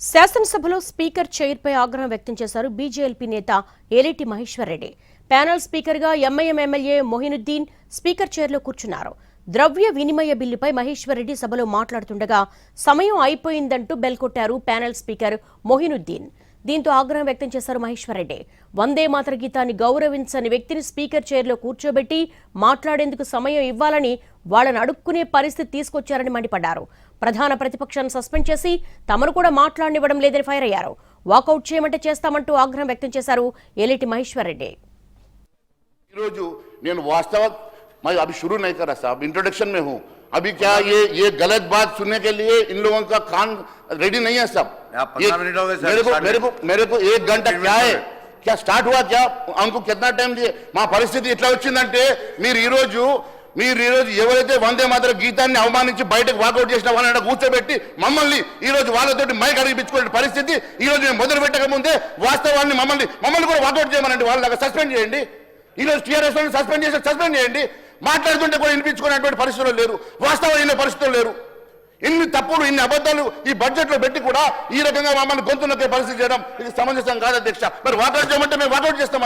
శాసనసభలో స్పీకర్ చైర్పై ఆగ్రహం వ్యక్తం చేశారు బీజేఎల్పీ నేత ఏలేటి మహేశ్వర్ రెడ్డి. ప్యానెల్ స్పీకర్గా ఎంఐఎం ఎమ్మెల్యే మొహినుద్దీన్ స్పీకర్ చైర్లో కూర్చున్నారు. ద్రవ్య వినిమయ బిల్లుపై మహేశ్వర్ రెడ్డి సభలో మాట్లాడుతుండగా సమయం అయిపోయిందంటూ బెల్ కొట్టారు ప్యానెల్ స్పీకర్ మొహినుద్దీన్. దీంతో ఆగ్రహం వ్యక్తం చేశారు మహేశ్వర్ రెడ్డి. వందే మాతర గీతాన్ని గౌరవించని వ్యక్తిని స్పీకర్ చైర్లో కూర్చోబెట్టి మాట్లాడేందుకు సమయం ఇవ్వాలని వాళ్ళని అడుక్కునే పరిస్థితి తీసుకొచ్చారని మండిపడ్డారు. ప్రధాన ప్రతిపక్షాన్ని సస్పెండ్ చేసి తమను కూడా మాట్లాడనివ్వడం లేదని ఫైర్ అయ్యారు. వాకౌట్ చేయమంటే చేస్తామంటూ ఆగ్రహం వ్యక్తం చేశారు ఏలేటి మహేశ్వర్ రెడ్డి. मैं अभी शुरू नहीं कर रहा साहब, इंट्रोडक्शन में हूँ. अभी क्या ये गलत बात सुनने के लिए इन लोगों का कान रेडी नहीं है सब. मेरे को 1 घंटा क्या है, क्या स्टार्ट हुआ, क्या हमको कितना टाइम दिए. మా పరిస్థితి ఎట్లా వచ్చిందంటే మీరు ఈ రోజు ఎవరైతే వందే మాతర గీతాన్ని అవమానించి బయటకు వాకౌట్ చేసిన వాళ్ళని కూర్చోబెట్టి మమ్మల్ని ఈ రోజు వాళ్ళతోటి మైక్ అడిగిపించుకునే పరిస్థితి ఈ రోజు మేము మొదలు పెట్టక ముందే వాస్తవాన్ని మమ్మల్ని కూడా వాకౌట్ చేయమనండి, వాళ్ళకి సస్పెండ్ చేయండి. ఈ రోజు టీఆర్ఎస్ సస్పెండ్ చేయండి. మాట్లాడుతుంటే కూడా వినిపించుకునేటువంటి పరిస్థితులు లేరు, వాస్తవమైన పరిస్థితులు లేరు. ఇన్ని తప్పులు ఇన్ని అబద్ధాలు ఈ బడ్జెట్ లో పెట్టి కూడా ఈ రకంగా మమ్మల్ని గొంతు నొక్కే పరిస్థితి చేయడం ఇది సమంజసం కాదు అధ్యక్ష. మరి వాకౌట్ చేయమంటే మేము వాకౌట్ చేస్తాం.